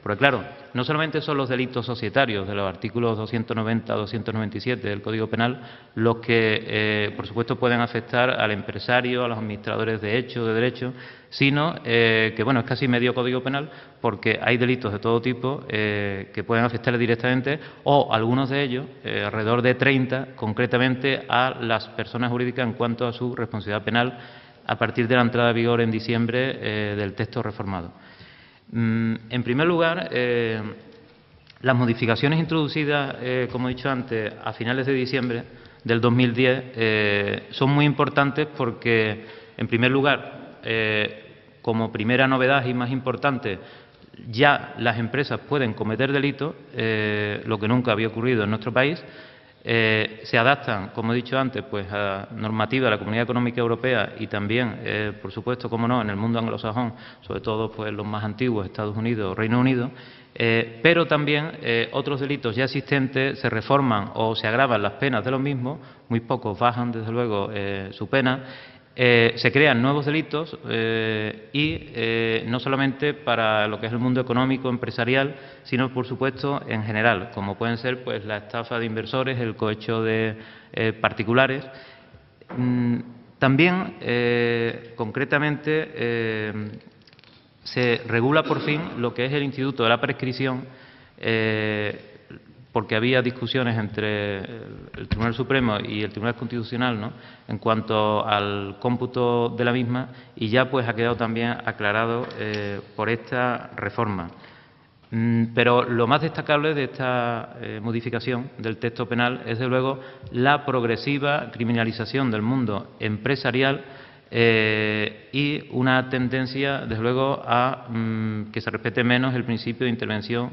Porque claro, no solamente son los delitos societarios de los artículos 290 a 297 del Código Penal los que, por supuesto, pueden afectar al empresario, a los administradores de hecho, de derecho, sino que, bueno, es casi medio Código Penal porque hay delitos de todo tipo que pueden afectar directamente o algunos de ellos, alrededor de 30, concretamente a las personas jurídicas en cuanto a su responsabilidad penal a partir de la entrada en vigor en diciembre del texto reformado. En primer lugar, las modificaciones introducidas, como he dicho antes, a finales de diciembre del 2010 son muy importantes porque, en primer lugar, como primera novedad y más importante, ya las empresas pueden cometer delitos, lo que nunca había ocurrido en nuestro país. Se adaptan, como he dicho antes, pues a normativa de la Comunidad Económica Europea y también, por supuesto, como no, en el mundo anglosajón, sobre todo pues los más antiguos, Estados Unidos o Reino Unido, pero también otros delitos ya existentes se reforman o se agravan las penas de los mismos, muy pocos bajan desde luego su pena. Se crean nuevos delitos y no solamente para lo que es el mundo económico, empresarial, sino, por supuesto, en general, como pueden ser pues la estafa de inversores, el cohecho de particulares. También, concretamente, se regula por fin lo que es el instituto de la prescripción, porque había discusiones entre el Tribunal Supremo y el Tribunal Constitucional, ¿no?, en cuanto al cómputo de la misma, y ya pues ha quedado también aclarado por esta reforma. Pero lo más destacable de esta modificación del texto penal es, desde luego, la progresiva criminalización del mundo empresarial y una tendencia, desde luego, a que se respete menos el principio de intervención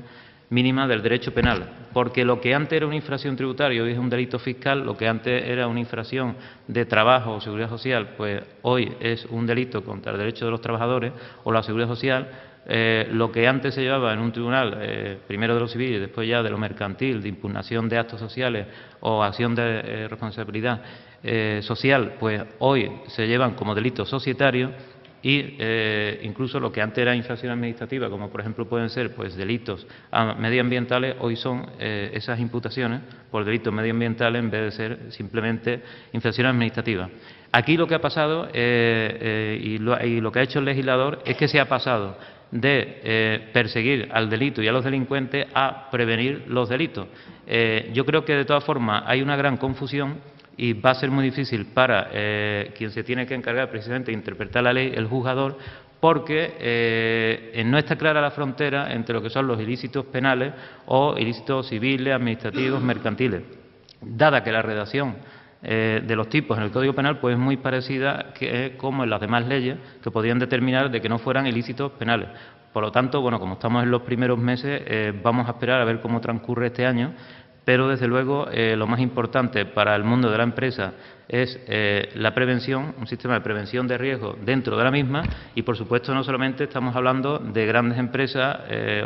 mínima del derecho penal, porque lo que antes era una infracción tributaria, hoy es un delito fiscal, lo que antes era una infracción de trabajo o seguridad social, pues hoy es un delito contra el derecho de los trabajadores o la seguridad social. Lo que antes se llevaba en un tribunal, primero de lo civil y después ya de lo mercantil, de impugnación de actos sociales o acción de responsabilidad social, pues hoy se llevan como delitos societarios. Y incluso lo que antes era infracción administrativa, como por ejemplo pueden ser pues delitos medioambientales, hoy son esas imputaciones por delitos medioambientales en vez de ser simplemente infracciones administrativas. Aquí lo que ha pasado y lo que ha hecho el legislador es que se ha pasado de perseguir al delito y a los delincuentes a prevenir los delitos. Yo creo que de todas formas hay una gran confusión y va a ser muy difícil para quien se tiene que encargar precisamente de interpretar la ley, el juzgador, porque no está clara la frontera entre lo que son los ilícitos penales o ilícitos civiles, administrativos, mercantiles, dada que la redacción de los tipos en el Código Penal pues es muy parecida como en las demás leyes que podían determinar de que no fueran ilícitos penales. Por lo tanto, bueno, como estamos en los primeros meses, vamos a esperar a ver cómo transcurre este año. Pero, desde luego, lo más importante para el mundo de la empresa es la prevención, un sistema de prevención de riesgo dentro de la misma y, por supuesto, no solamente estamos hablando de grandes empresas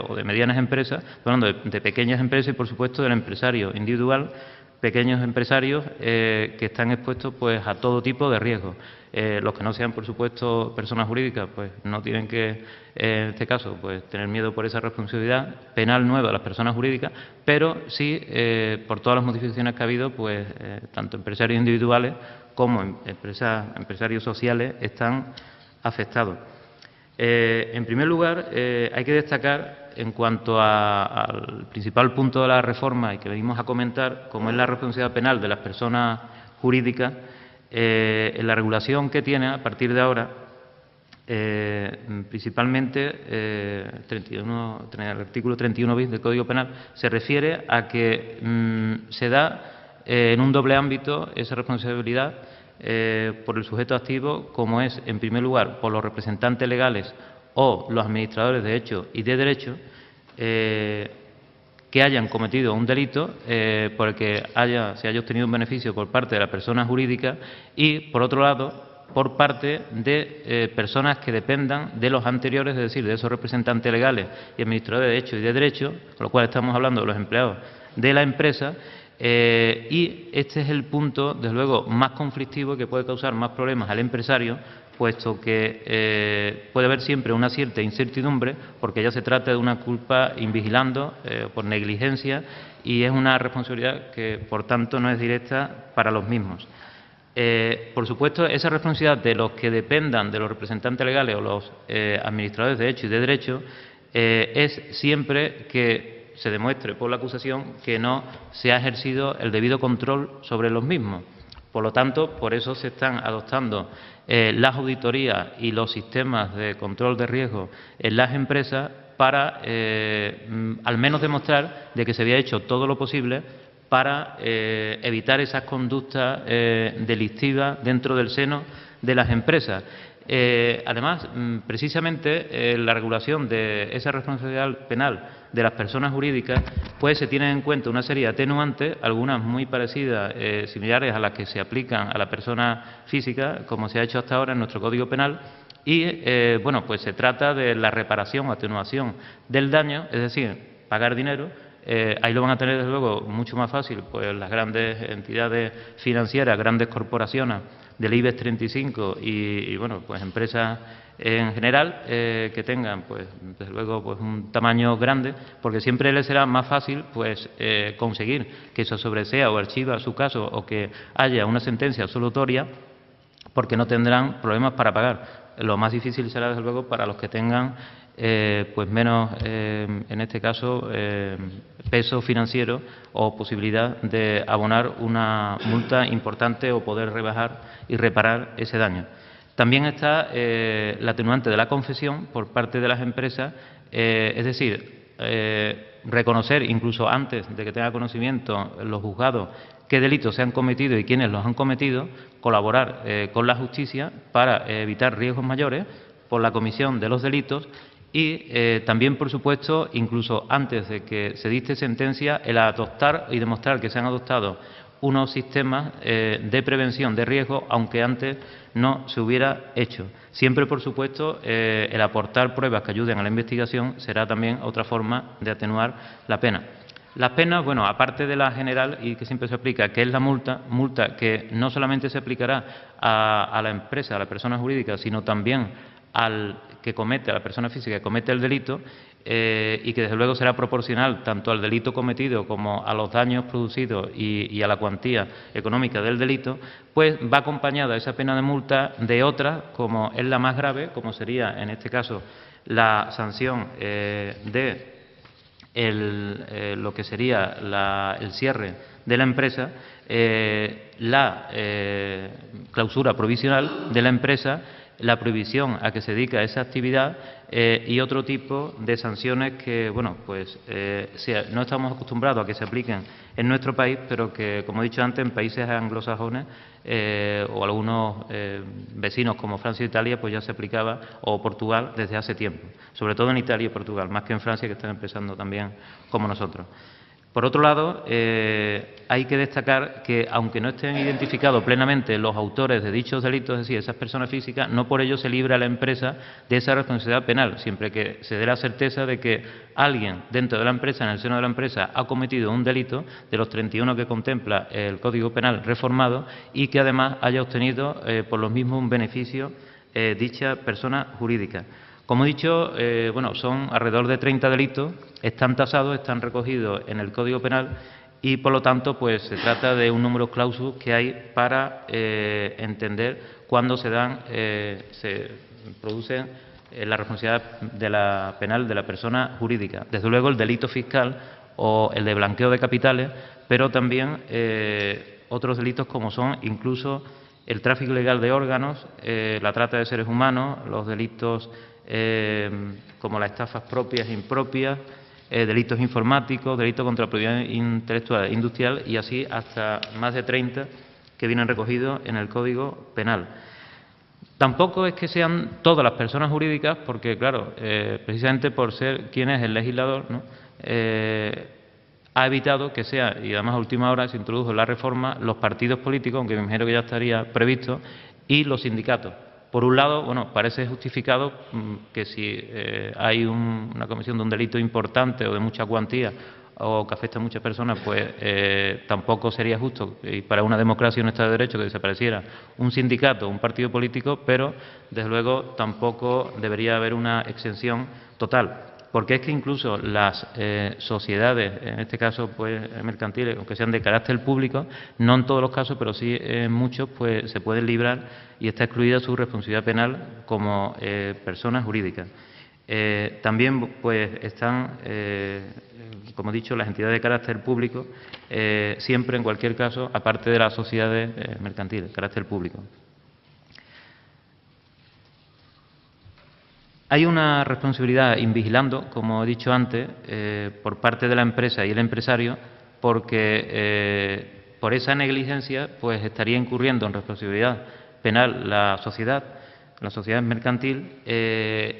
o de medianas empresas, estamos hablando de pequeñas empresas y, por supuesto, del empresario individual, pequeños empresarios que están expuestos pues a todo tipo de riesgos. Los que no sean, por supuesto, personas jurídicas, pues no tienen que, en este caso, pues tener miedo por esa responsabilidad penal nueva de las personas jurídicas, pero sí, por todas las modificaciones que ha habido, pues tanto empresarios individuales como empresarios sociales están afectados. En primer lugar, hay que destacar, en cuanto al principal punto de la reforma y que venimos a comentar, como es la responsabilidad penal de las personas jurídicas, en la regulación que tiene a partir de ahora, principalmente el artículo 31 bis del Código Penal se refiere a que se da en un doble ámbito esa responsabilidad por el sujeto activo, como es, en primer lugar, por los representantes legales o los administradores de hecho y de derecho que hayan cometido un delito por el que se haya obtenido un beneficio por parte de la persona jurídica y, por otro lado, por parte de personas que dependan de los anteriores, es decir, de esos representantes legales y administradores de hecho y de derecho, con lo cual estamos hablando de los empleados de la empresa. Y este es el punto, desde luego, más conflictivo, que puede causar más problemas al empresario, puesto que puede haber siempre una cierta incertidumbre, porque ya se trata de una culpa invigilando por negligencia y es una responsabilidad que, por tanto, no es directa para los mismos. Por supuesto, esa responsabilidad de los que dependan de los representantes legales o los administradores de hecho y de derecho es siempre que se demuestre por la acusación que no se ha ejercido el debido control sobre los mismos. Por lo tanto, por eso se están adoptando las auditorías y los sistemas de control de riesgo en las empresas para al menos demostrar de que se había hecho todo lo posible para evitar esas conductas delictivas dentro del seno de las empresas. Además, precisamente la regulación de esa responsabilidad penal de las personas jurídicas, pues se tienen en cuenta una serie de atenuantes, algunas muy parecidas, similares a las que se aplican a la persona física, como se ha hecho hasta ahora en nuestro Código Penal, y bueno, pues se trata de la reparación o atenuación del daño, es decir, pagar dinero. Ahí lo van a tener, desde luego, mucho más fácil pues las grandes entidades financieras, grandes corporaciones del IBEX 35 y bueno, pues empresas en general que tengan, pues desde luego, pues un tamaño grande, porque siempre les será más fácil pues conseguir que se sobresea o archiva su caso o que haya una sentencia absolutoria, porque no tendrán problemas para pagar. Lo más difícil será, desde luego, para los que tengan pues menos, en este caso, peso financiero o posibilidad de abonar una multa importante o poder rebajar y reparar ese daño. También está la atenuante de la confesión por parte de las empresas, es decir, reconocer incluso antes de que tenga conocimiento los juzgados qué delitos se han cometido y quiénes los han cometido, colaborar con la justicia para evitar riesgos mayores por la comisión de los delitos y también, por supuesto, incluso antes de que se dicte sentencia, el adoptar y demostrar que se han adoptado unos sistemas de prevención de riesgo, aunque antes no se hubiera hecho. Siempre, por supuesto, el aportar pruebas que ayuden a la investigación será también otra forma de atenuar la pena. Las penas, bueno, aparte de la general y que siempre se aplica, que es la multa que no solamente se aplicará a la empresa, a la persona jurídica, sino también al que comete, a la persona física que comete el delito, y que desde luego será proporcional tanto al delito cometido como a los daños producidos y a la cuantía económica del delito, pues va acompañada esa pena de multa de otra, como es la más grave, como sería en este caso la sanción de lo que sería el cierre de la empresa, la clausura provisional de la empresa, la prohibición a que se dedique a esa actividad y otro tipo de sanciones que, bueno, pues no estamos acostumbrados a que se apliquen en nuestro país, pero que, como he dicho antes, en países anglosajones o algunos vecinos como Francia e Italia, pues ya se aplicaba, o Portugal, desde hace tiempo, sobre todo en Italia y Portugal, más que en Francia, que están empezando también como nosotros. Por otro lado, hay que destacar que, aunque no estén identificados plenamente los autores de dichos delitos, es decir, esas personas físicas, no por ello se libra a la empresa de esa responsabilidad penal, siempre que se dé la certeza de que alguien dentro de la empresa, en el seno de la empresa, ha cometido un delito de los 31 que contempla el Código Penal reformado y que además haya obtenido por lo mismo un beneficio dicha persona jurídica. Como he dicho, bueno, son alrededor de 30 delitos, están tasados, están recogidos en el Código Penal y, por lo tanto, pues se trata de un número clausus que hay para entender cuándo se produce la responsabilidad penal de la persona jurídica. Desde luego, el delito fiscal o el de blanqueo de capitales, pero también otros delitos como son incluso el tráfico ilegal de órganos, la trata de seres humanos, los delitos como las estafas propias e impropias, delitos informáticos, delitos contra la propiedad intelectual e industrial y así hasta más de 30 que vienen recogidos en el Código Penal. Tampoco es que sean todas las personas jurídicas, porque claro, precisamente por ser quien es el legislador, ¿no? Ha evitado que sea, y además a última hora se introdujo en la reforma, los partidos políticos, aunque me imagino que ya estaría previsto, y los sindicatos. Por un lado, bueno, parece justificado que si hay una comisión de un delito importante o de mucha cuantía o que afecta a muchas personas, pues tampoco sería justo, y para una democracia y un Estado de Derecho, que desapareciera un sindicato, un partido político, pero desde luego tampoco debería haber una exención total. Porque es que incluso las sociedades, en este caso pues mercantiles, aunque sean de carácter público, no en todos los casos, pero sí en muchos, pues se pueden librar y está excluida su responsabilidad penal como personas jurídicas. También pues están, como he dicho, las entidades de carácter público, siempre en cualquier caso, aparte de las sociedades mercantiles, de carácter público. Hay una responsabilidad invigilando, como he dicho antes, por parte de la empresa y el empresario, porque por esa negligencia pues estaría incurriendo en responsabilidad penal la sociedad mercantil,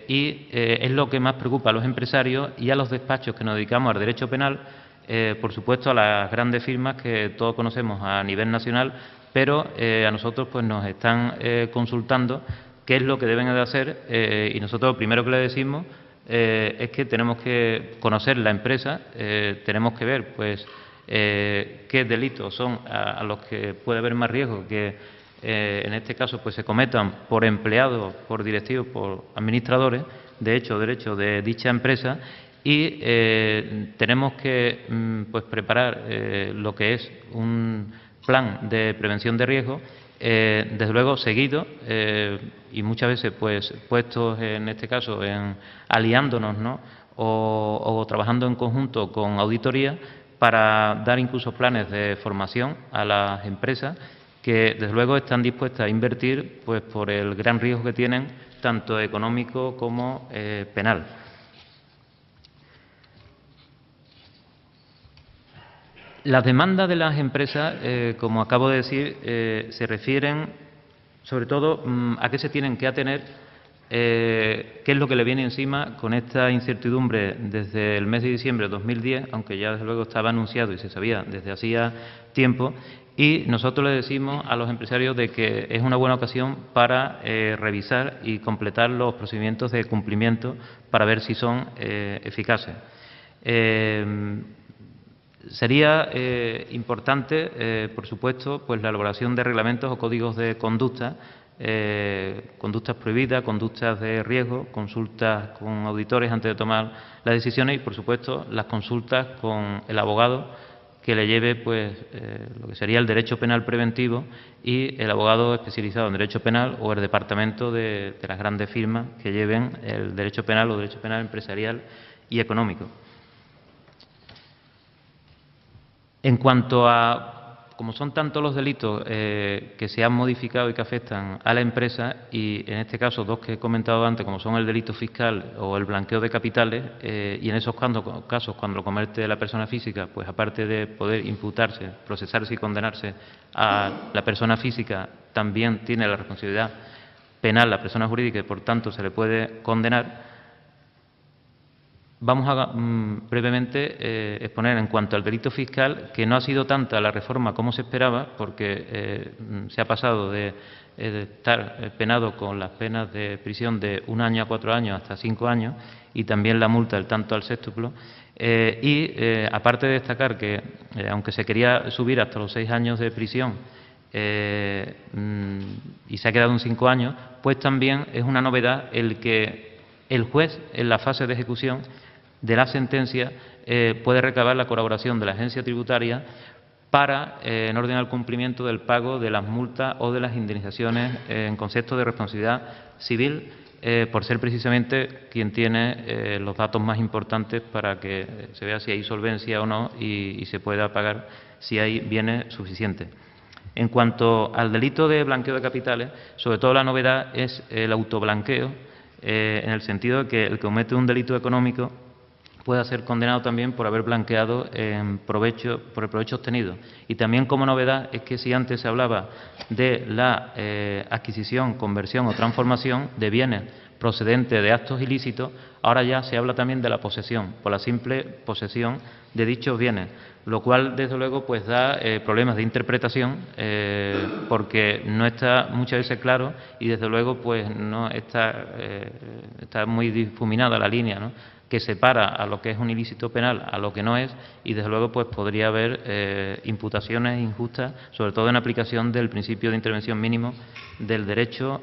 y es lo que más preocupa a los empresarios y a los despachos que nos dedicamos al derecho penal, por supuesto a las grandes firmas que todos conocemos a nivel nacional, pero a nosotros pues nos están consultando qué es lo que deben de hacer, y nosotros lo primero que le decimos es que tenemos que conocer la empresa, tenemos que ver pues qué delitos son a los que puede haber más riesgo que en este caso pues se cometan por empleados, por directivos, por administradores de hecho o derecho de dicha empresa, y tenemos que pues preparar lo que es un plan de prevención de riesgo, desde luego seguido y muchas veces pues puestos en este caso en aliándonos, ¿no? o trabajando en conjunto con auditoría para dar incluso planes de formación a las empresas que desde luego están dispuestas a invertir pues por el gran riesgo que tienen tanto económico como penal. Las demandas de las empresas, como acabo de decir, se refieren sobre todo a qué se tienen que atener, qué es lo que le viene encima con esta incertidumbre desde el mes de diciembre de 2010, aunque ya desde luego estaba anunciado y se sabía desde hacía tiempo, y nosotros le decimos a los empresarios de que es una buena ocasión para revisar y completar los procedimientos de cumplimiento para ver si son eficaces. Sería importante, por supuesto, pues la elaboración de reglamentos o códigos de conducta, conductas prohibidas, conductas de riesgo, consultas con auditores antes de tomar las decisiones y, por supuesto, las consultas con el abogado que le lleve pues lo que sería el derecho penal preventivo y el abogado especializado en derecho penal o el departamento de las grandes firmas que lleven el derecho penal o derecho penal empresarial y económico. En cuanto a, como son tantos los delitos que se han modificado y que afectan a la empresa, y en este caso dos que he comentado antes, como son el delito fiscal o el blanqueo de capitales, y en esos casos cuando lo comete la persona física, pues aparte de poder imputarse, procesarse y condenarse a la persona física, también tiene la responsabilidad penal la persona jurídica y por tanto se le puede condenar. Vamos a brevemente exponer en cuanto al delito fiscal, que no ha sido tanta la reforma como se esperaba, porque se ha pasado de estar penado con las penas de prisión de 1 año a 4 años hasta 5 años y también la multa del tanto al sextuplo. Aparte de destacar que, aunque se quería subir hasta los 6 años de prisión y se ha quedado en 5 años, pues también es una novedad el que el juez en la fase de ejecución de la sentencia puede recabar la colaboración de la agencia tributaria para, en orden al cumplimiento del pago de las multas o de las indemnizaciones en concepto de responsabilidad civil, por ser precisamente quien tiene los datos más importantes para que se vea si hay solvencia o no y se pueda pagar si hay bienes suficientes. En cuanto al delito de blanqueo de capitales, sobre todo la novedad es el autoblanqueo, en el sentido de que el que comete un delito económico pueda ser condenado también por haber blanqueado por el provecho obtenido. Y también como novedad es que si antes se hablaba de la adquisición, conversión o transformación de bienes procedentes de actos ilícitos, ahora ya se habla también de la posesión, por la simple posesión de dichos bienes, lo cual desde luego pues da problemas de interpretación porque no está muchas veces claro y desde luego pues no está muy difuminada la línea, ¿no?, que separa a lo que es un ilícito penal a lo que no es, y desde luego pues podría haber imputaciones injustas, sobre todo en aplicación del principio de intervención mínimo del derecho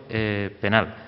penal.